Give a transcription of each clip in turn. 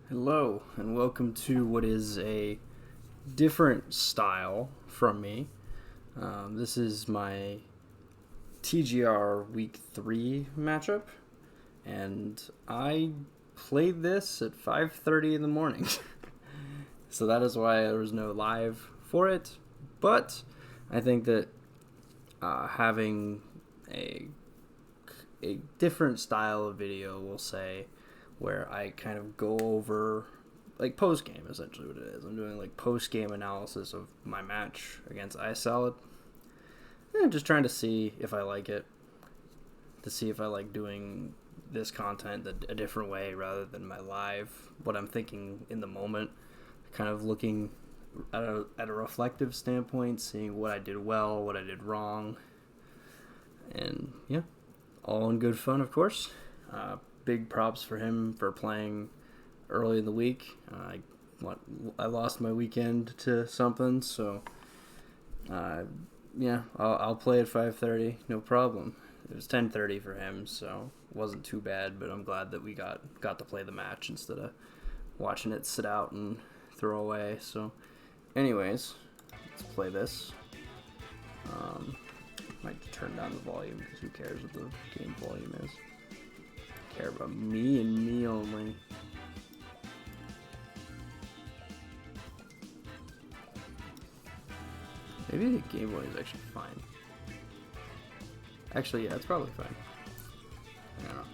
Hello, and welcome to what is a different style from me. This is my TGR Week 3 matchup, and I played this at 5:30 in the morning. So that is why there was no live for it, but I think that having a different style of video, we'll say, where I kind of go over, like, post-game, essentially what it is. I'm doing, like, post-game analysis of my match against Scarlet. And just trying to see if I like it. To see if I like doing this content a different way rather than my live. What I'm thinking in the moment. Kind of looking at a reflective standpoint, seeing what I did well, what I did wrong. And, yeah, all in good fun, of course. Big props for him for playing early in the week. I lost my weekend to something, so yeah, I'll play at 5:30, no problem. It was 10:30 for him, so it wasn't too bad. But I'm glad that we got to play the match instead of watching it sit out and throw away. So, anyways, let's play this. Might turn down the volume because who cares what the game volume is? Care about me and me only. Maybe the Game Boy is actually fine. Actually, yeah, it's probably fine. I don't know.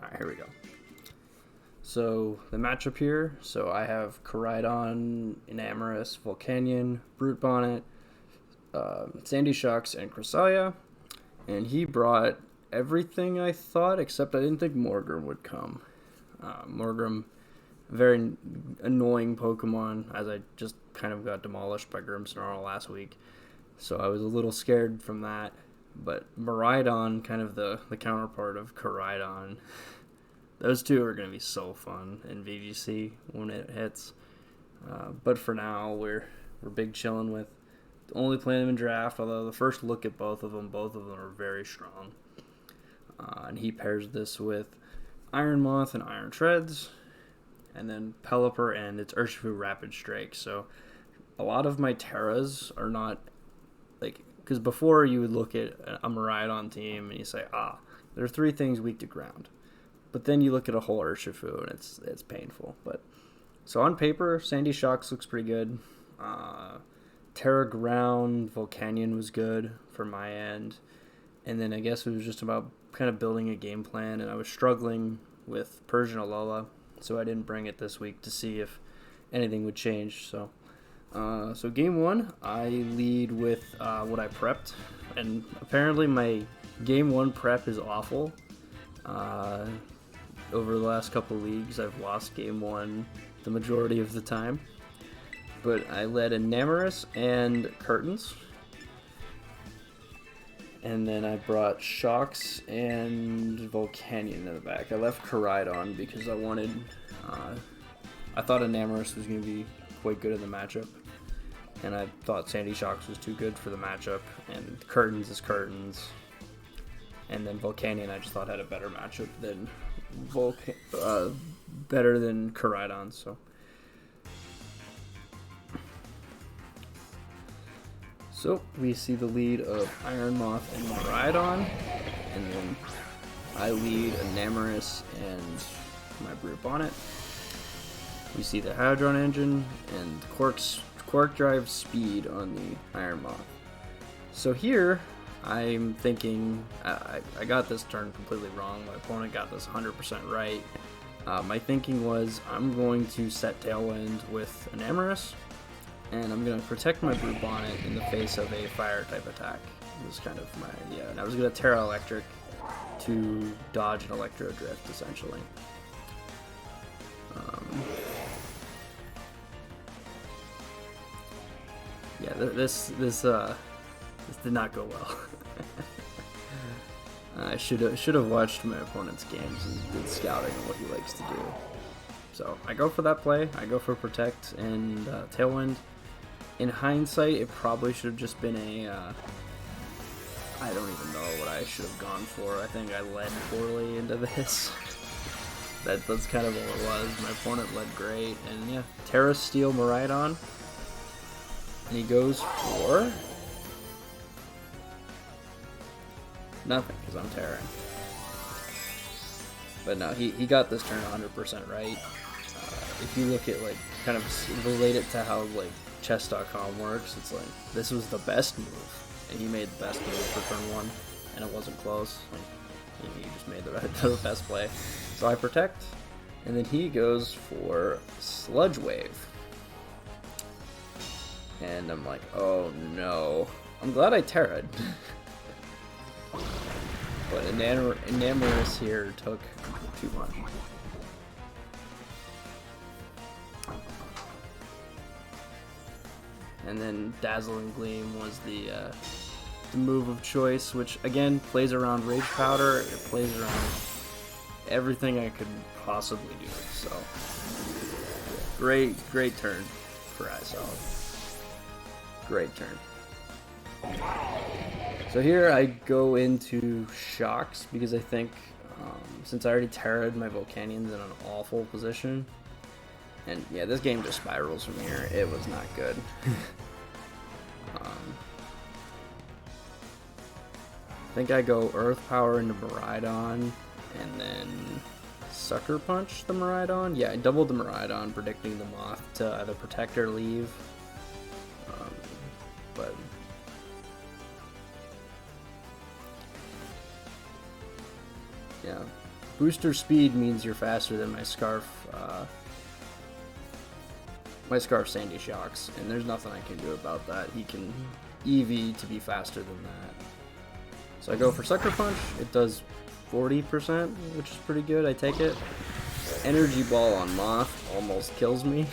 Alright, here we go. So, the matchup here. So, I have Koraidon, Enamorus, Volcanion, Brute Bonnet, Sandy Shocks, and Cresselia, and he brought everything I thought, except I didn't think Morgrem would come. Morgrem, very annoying Pokemon, as I just kind of got demolished by Grimmsnarl last week, so I was a little scared from that. But Miraidon, kind of the counterpart of Koraidon, those two are going to be so fun in VGC when it hits. But for now, we're big chilling with only playing them in draft, although the first look at both of them are very strong. And he pairs this with Iron Moth and Iron Treads, and then Pelipper and its Urshifu Rapid Strike. So a lot of my Terras are not, like, because before you would look at a Miraidon team and you say, there are three things weak to ground. But then you look at a whole Urshifu and it's painful. But so on paper, Sandy Shocks looks pretty good. Terra Ground, Volcanion was good for my end. And then I guess it was just about kind of building a game plan, and I was struggling with Persian Alola, so I didn't bring it this week to see if anything would change. So game one, I lead with what I prepped, and apparently my game one prep is awful. Over the last couple leagues, I've lost game one the majority of the time. But I led Enamorus and Curtains. And then I brought Shocks and Volcanion in the back. I left Koraidon because I wanted... I thought Enamorus was going to be quite good in the matchup. And I thought Sandy Shocks was too good for the matchup. And Curtains is Curtains. And then Volcanion I just thought had a better matchup than better than Koraidon, so... So, we see the lead of Iron Moth and Miraidon, and then I lead Enamorus and my Brute Bonnet. We see the Hadron Engine and Quark Drive Speed on the Iron Moth. So here, I'm thinking, I got this turn completely wrong. My opponent got this 100% right. My thinking was, I'm going to set Tailwind with Enamorus, and I'm going to protect my Brute Bonnet in the face of a fire-type attack. It was kind of my idea. And I was going to Terra Electric to dodge an Electro Drift, essentially. Yeah, this did not go well. I should have watched my opponent's games and did scouting on what he likes to do. So I go for that play. I go for Protect and Tailwind. In hindsight, it probably should have just been a I don't even know what I should have gone for. I think I led poorly into this. That's kind of all it was. My opponent led great, and yeah, Terra Steel Miraidon, and he goes for nothing because I'm Terran. But no, he got this turn 100% right. If you look at like kind of relate it to how like chess.com works, it's like this was the best move, and he made the best move for turn 1, and it wasn't close. Like, he just made the best play. So I protect, and then he goes for Sludge Wave. And I'm like, oh no. I'm glad I Terra'd. But Enamorous here took too much. And then Dazzling Gleam was the move of choice, which again plays around Rage Powder. It plays around everything I could possibly do. So great turn for Isolde. Great turn. So here I go into Shocks because I think since I already Terra'd, my Volcanian's in an awful position. And yeah, this game just spirals from here. It was not good. I think I go Earth Power into Miraidon, and then Sucker Punch the Miraidon. Yeah, I doubled the Miraidon, predicting the Moth to either protect or leave. But yeah, booster speed means you're faster than my Scarf. My Scarf Sandy Shocks, and there's nothing I can do about that. He can EV to be faster than that. So I go for Sucker Punch. It does 40%, which is pretty good. I take it. Energy Ball on Moth almost kills me.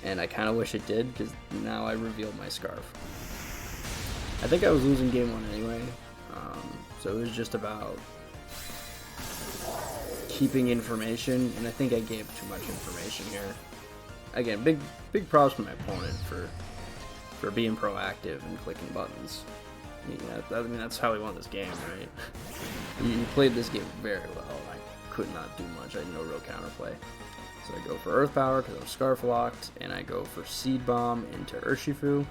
And I kind of wish it did, because now I revealed my Scarf. I think I was losing game 1 anyway. So it was just about keeping information, and I think I gave too much information here. Again, big props to my opponent for being proactive and clicking buttons. I mean, that's how he won this game, right? He played this game very well. I could not do much. I had no real counterplay. So I go for Earth Power because I'm Scarf locked, and I go for Seed Bomb into Urshifu.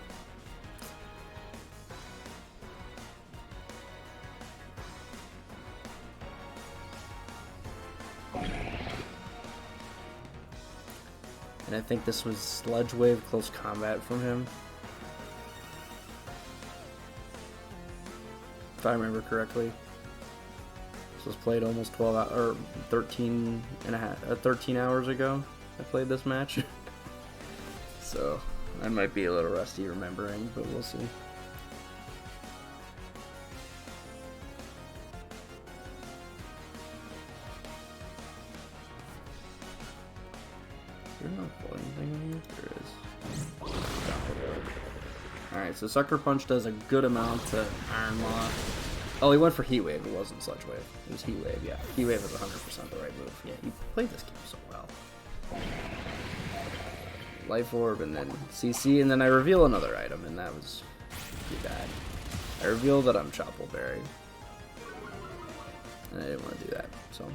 And I think this was Sludge Wave Close Combat from him, if I remember correctly. This was played almost 12 hours, or 13 hours ago. I played this match. So I might be a little rusty remembering, but we'll see. Is there no floating thing on here? There is. Alright, so Sucker Punch does a good amount to Iron Moth. Oh, he went for Heat Wave. It wasn't Sludge Wave. It was Heat Wave, yeah. Heat Wave is 100% the right move. Yeah, he played this game so well. Life Orb, and then CC, and then I reveal another item, and that was pretty bad. I reveal that I'm Choppleberry. And I didn't want to do that, so.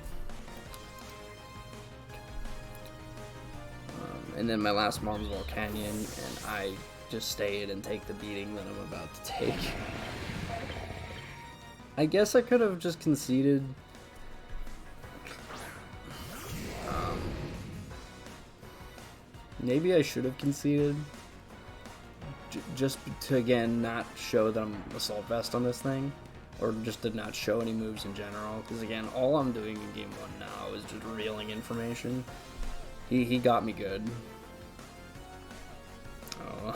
And then my last mom's Volcanion, and I just stayed and take the beating that I'm about to take. I guess I could have just conceded. Maybe I should have conceded. Just to, again, not show that I'm Assault Vest on this thing. Or just to not show any moves in general. Because, again, all I'm doing in Game 1 now is just revealing information. He got me good. Oh.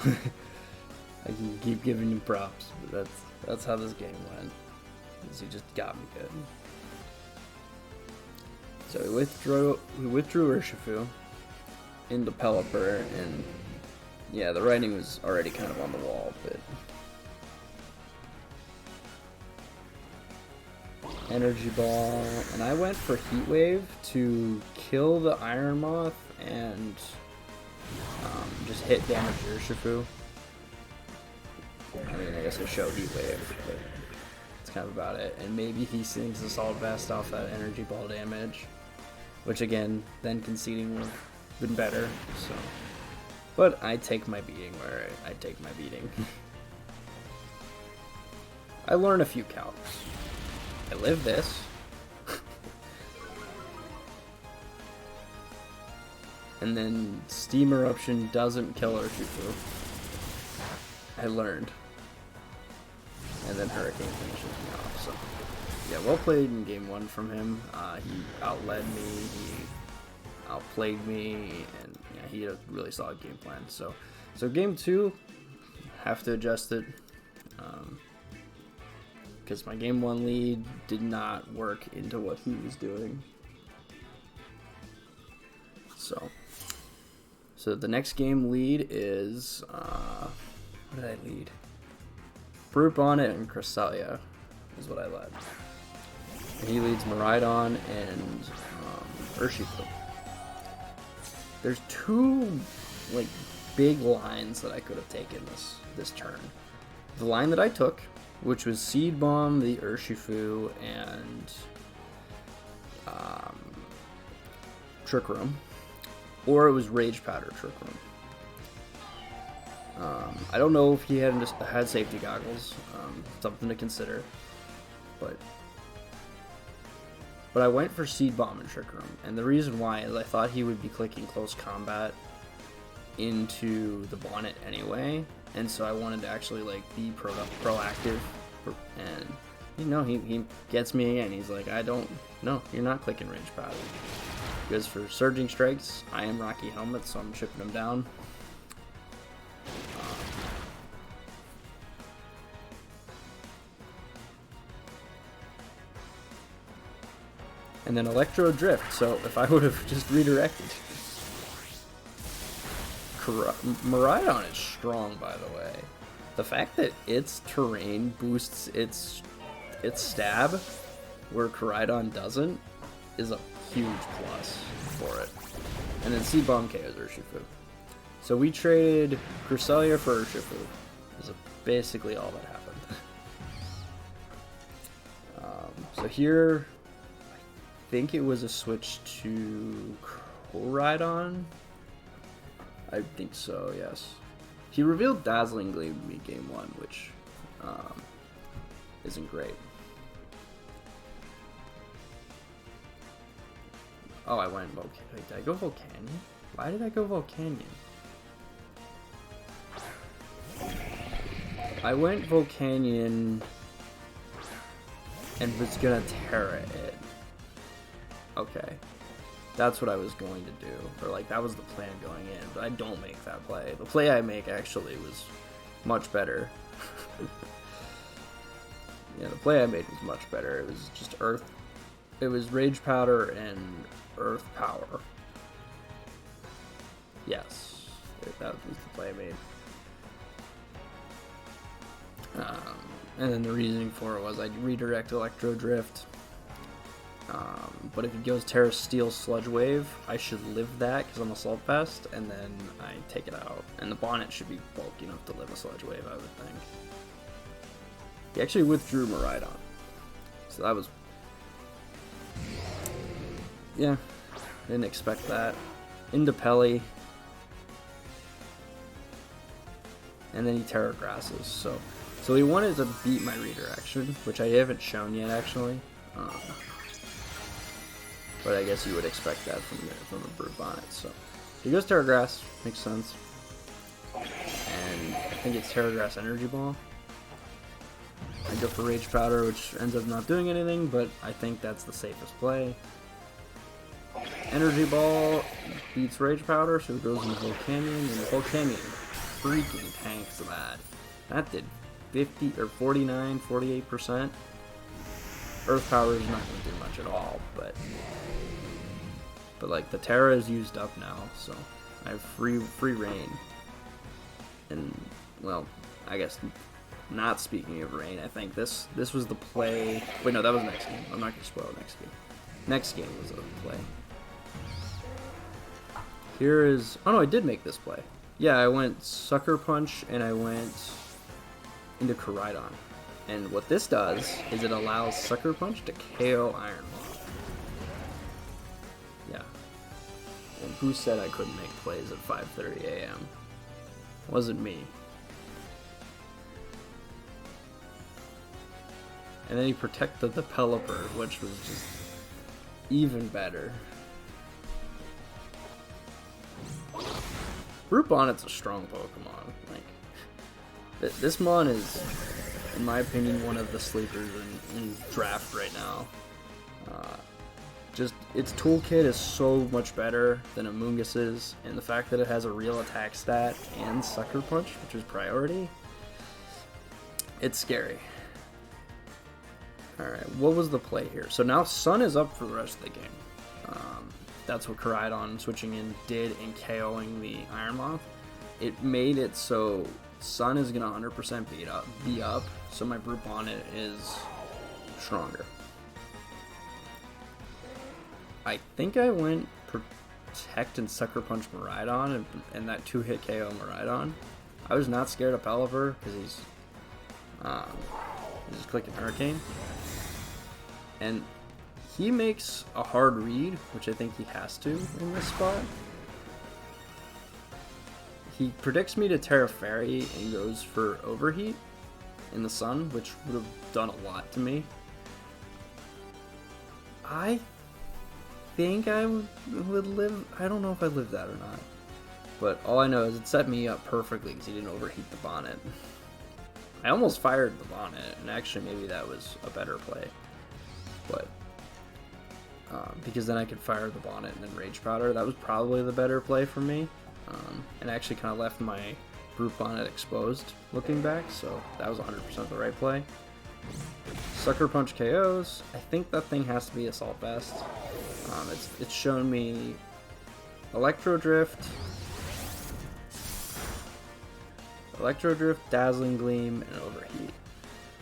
I can keep giving him props, but that's how this game went. He just got me good. So we withdrew Urshifu into Pelipper, and yeah, the writing was already kind of on the wall, but Energy Ball, and I went for Heat Wave to kill the Iron Moth and just hit damage Urshifu. I mean, I guess I show Heat Wave, but That's kind of about it. And maybe he sings Assault Vest off that energy ball damage, which again, then conceding would have been better. So, but I take my beating where I take my beating. I learn a few calcs. I live this. And then Steam Eruption doesn't kill Urshifu. I learned. And then Hurricane finishes me off. So, yeah, well played in game 1 from him. He outled me, he outplayed me, and yeah, he had a really solid game plan. So game 2, have to adjust it. Because my game 1 lead did not work into what he was doing. So the next game lead is, what did I lead? Brute Bonnet and Cresselia is what I led. And he leads Miraidon and Urshifu. There's 2 like big lines that I could have taken this turn. The line that I took, which was Seed Bomb the Urshifu and Trick Room, or it was Rage Powder Trick Room. I don't know if he had safety goggles, something to consider, but I went for Seed Bomb and Trick Room, and the reason why is I thought he would be clicking Close Combat into the Bonnet anyway, and so I wanted to actually like be proactive, and you know he gets me again. He's like, no, you're not clicking Rage Powder. Because for Surging Strikes, I am Rocky Helmet, so I'm chipping him down. And then Electro Drift, so if I would have just redirected. Miraidon is strong, by the way. The fact that its terrain boosts its stab, where Koraidon doesn't, is a huge plus for it. And then Seed Bomb KOs Urshifu. So we traded Cresselia for Urshifu. Is basically all that happened. So here, I think it was a switch to Koraidon. I think so, yes. He revealed Dazzling Gleam to me game 1, which isn't great. Oh, I went Volcanion. Wait, did I go Volcanion? Why did I go Volcanion? I went Volcanion and was gonna Terra it. Okay. That's what I was going to do. Or like, that was the plan going in. But I don't make that play. The play I make actually was much better. Yeah, the play I made was much better. It was just Earth. It was Rage Powder and Earth Power. Yes. That was the play I made. And then the reasoning for it was I'd redirect Electro Drift. But if he goes Terra Steel Sludge Wave, I should live that because I'm Assault Vest, and then I take it out. And the Bonnet should be bulky enough to live a Sludge Wave, I would think. He actually withdrew Miraidon. So that was... yeah, didn't expect that. Into Pelly. And then he Terra Grasses. So he wanted to beat my redirection, which I haven't shown yet, actually. But I guess you would expect that from the Brute Bonnet. So he goes Terra Grass, makes sense. And I think it's Terra Grass Energy Ball. I go for Rage Powder, which ends up not doing anything, but I think that's the safest play. Energy Ball beats Rage Powder, so it goes into Volcanion, and Volcanion freaking tanks that. That did 50 or 49, 48%. Earth Power is not going to do much at all, but like the Terra is used up now, so I have free reign. And well, I guess not speaking of rain, I think this was the play. Wait, no, that was next game. I'm not going to spoil next game. Next game was the play. Here is... oh no, I did make this play. Yeah, I went Sucker Punch and I went into Koraidon. And what this does is it allows Sucker Punch to KO Iron Moth. Yeah. And who said I couldn't make plays at 5:30 a.m.? Wasn't me. And then he protected the Pelipper, which was just even better. Brute Bonnet's a strong Pokemon. Like, this mon is, in my opinion, one of the sleepers in draft right now. Just its toolkit is so much better than Amoongus's, and the fact that it has a real attack stat and Sucker Punch, which is priority, it's scary. Alright, what was the play here? So now Sun is up for the rest of the game. That's what Koraidon switching in did in KOing the Iron Moth. It made it so Sun is going to 100% be up, so my Brute Bonnet is stronger. I think I went Protect and Sucker Punch Miraidon and that 2-hit KO Miraidon. I was not scared of Pelipper because he's just clicking Hurricane. And he makes a hard read, which I think he has to in this spot. He predicts me to Terra Fairy and goes for Overheat in the Sun, which would have done a lot to me. I think I would live. I don't know if I lived that or not. But all I know is it set me up perfectly because he didn't overheat the Bonnet. I almost fired the Bonnet, and actually maybe that was a better play. But because then I could fire the Bonnet and then Rage Powder. That was probably the better play for me. And actually kind of left my Brute Bonnet exposed looking back, so that was 100% the right play. Sucker Punch KOs. I think that thing has to be Assault Vest. It's shown me Electro Drift, Dazzling Gleam, and Overheat.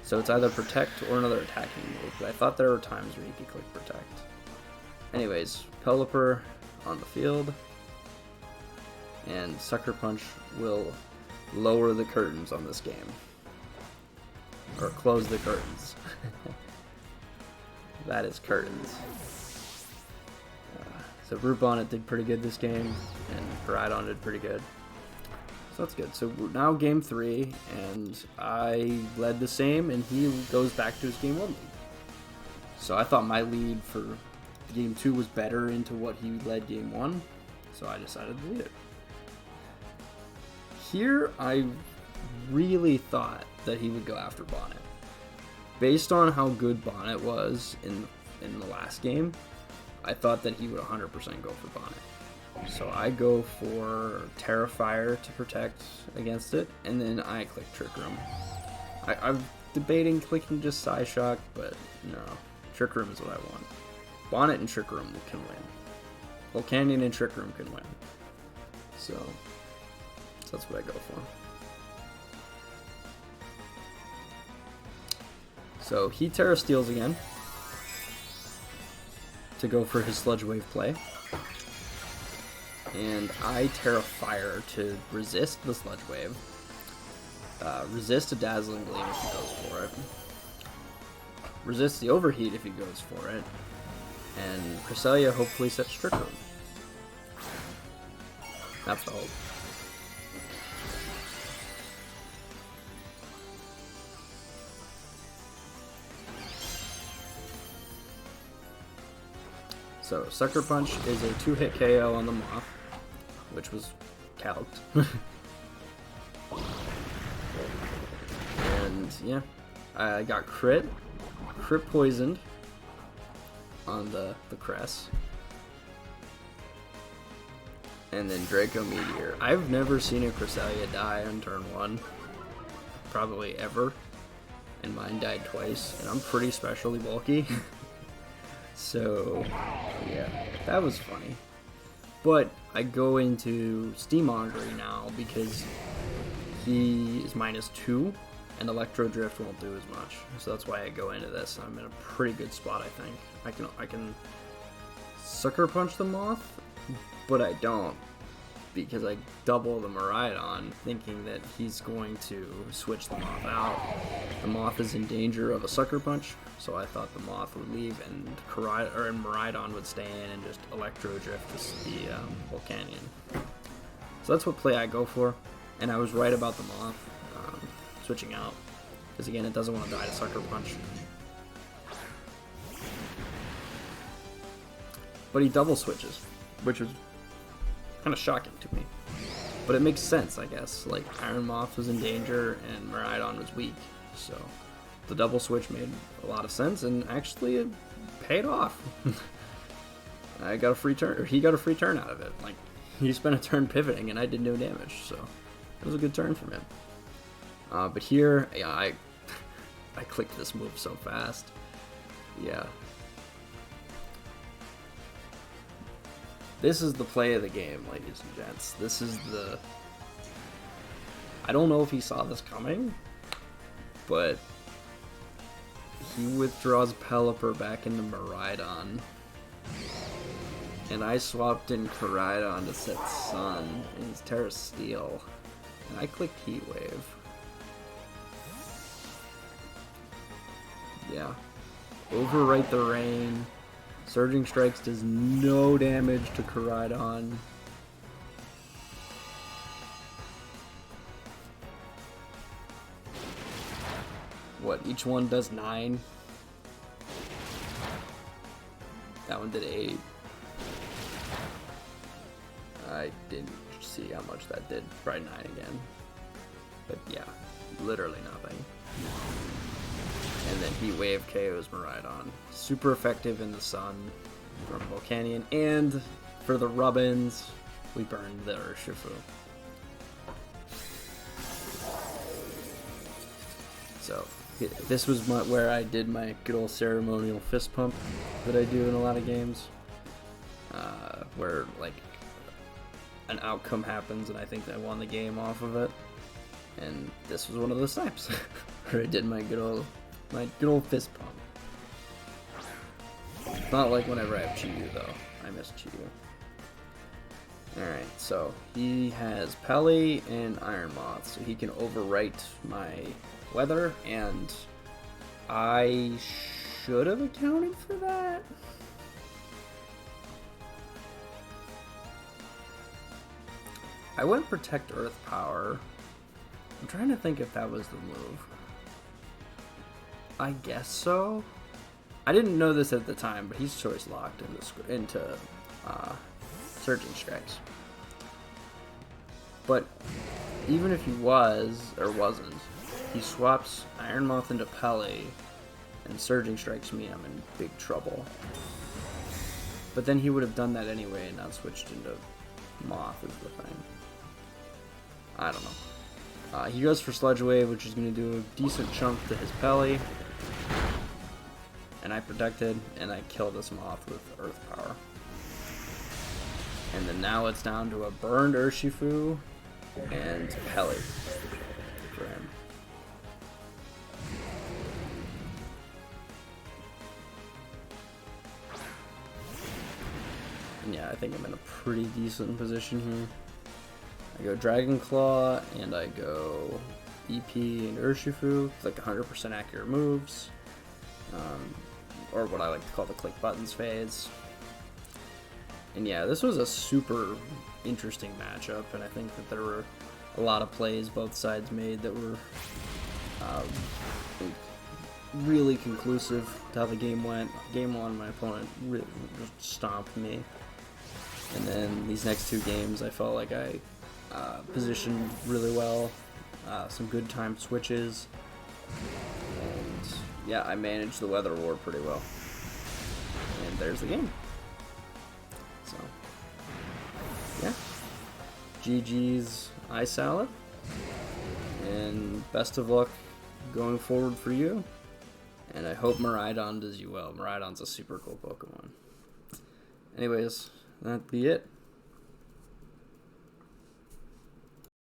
So it's either Protect or another attacking move, but I thought there were times where you could click Protect. Anyways, Pelipper on the field, and Sucker Punch will lower the curtains on this game. Or close the curtains. That is curtains. So Brute Bonnet did pretty good this game, and Koraidon did pretty good. So that's good. So now game 3, and I led the same, and he goes back to his game 1 lead. So I thought my lead for game 2 was better into what he led game 1, so I decided to lead it. Here, I really thought that he would go after Bonnet. Based on how good Bonnet was in the last game, I thought that he would 100% go for Bonnet. So I go for Terra Fire to protect against it, and then I click Trick Room. I'm debating clicking just Psyshock, but no, Trick Room is what I want. Bonnet and Trick Room can win. Volcanion and Trick Room can win. So that's what I go for. So he Terra Steals again to go for his Sludge Wave play. And I Terra Fire to resist the Sludge Wave. Resist a Dazzling Gleam if he goes for it. Resist the Overheat if he goes for it. And Cresselia hopefully sets Trick Room. That's the hope. So, Sucker Punch is a 2-hit KO on the Moth, which was calced. And, yeah, I got crit poisoned on the Cress. And then Draco Meteor. I've never seen a Cresselia die on turn 1, probably ever, and mine died twice, and I'm pretty specially bulky. So, yeah, that was funny. But I go into Steamongering now because he is -2, and Electro Drift won't do as much. So that's why I go into this. I'm in a pretty good spot, I think. I can Sucker Punch the Moth, but I don't. because I double the Miraidon, thinking that he's going to switch the Moth out. The Moth is in danger of a Sucker Punch, so I thought the Moth would leave and Miraidon would stay in and just Electro Drift the Volcanion. So that's what play I go for, and I was right about the Moth switching out, because again, it doesn't want to die to Sucker Punch. But he double switches, which was kind of shocking to me. But it makes sense, I guess. Like, Iron Moth was in danger and Miraidon was weak, so the double switch made a lot of sense, and actually it paid off. I got a free turn, or he got a free turn out of it. Like, he spent a turn pivoting and I did no damage, so it was a good turn from him. But here, yeah, I clicked this move so fast. Yeah. This is the play of the game, ladies and gents. This is the... I don't know if he saw this coming, but he withdraws Pelipper back into Miraidon. And I swapped in Koraidon to set Sun, and he's Terra Steel. And I clicked Heat Wave. Yeah. Overwrite the Rain. Surging Strikes does no damage to Koraidon. What, each one does 9? That one did 8. I didn't see how much that did. Probably 9 again. But yeah, literally nothing. And then Heat Wave KOs Miraidon. Super effective in the Sun from Volcanion. And for the rub-ins, we burned the Urshifu. So, this was where I did my good old ceremonial fist pump that I do in a lot of games. Where, like, an outcome happens and I think I won the game off of it. And this was one of those times where I did my good old fist pump. Not like whenever I have Chiyu though. I miss Chiyu. Alright, so he has Peli and Iron Moth, so he can overwrite my weather, and I should have accounted for that. I went Protect Earth Power. I'm trying to think if that was the move. I guess so. I didn't know this at the time, but he's choice locked into Surging Strikes. But even if he was or wasn't, he swaps Iron Moth into Peli, and Surging Strikes me. I'm in big trouble. But then he would have done that anyway and not switched into Moth is the thing. I don't know. He goes for Sludge Wave, which is going to do a decent chunk to his Peli. And I protected, and I killed this Moth with Earth Power. And then now it's down to a burned Urshifu and Peli for him. And yeah, I think I'm in a pretty decent position here. I go Dragon Claw, and I go EP and Urshifu, like 100% accurate moves. Or what I like to call the click buttons phase. And yeah, this was a super interesting matchup, and I think that there were a lot of plays both sides made that were really conclusive to how the game went. Game 1, my opponent really just stomped me. And then these next 2 games, I felt like I positioned really well, some good time switches, and yeah, I managed the weather war pretty well. And there's the game. So, yeah. GG's Salad. And best of luck going forward for you. And I hope Miraidon does you well. Miraidon's a super cool Pokemon. Anyways, that'd be it.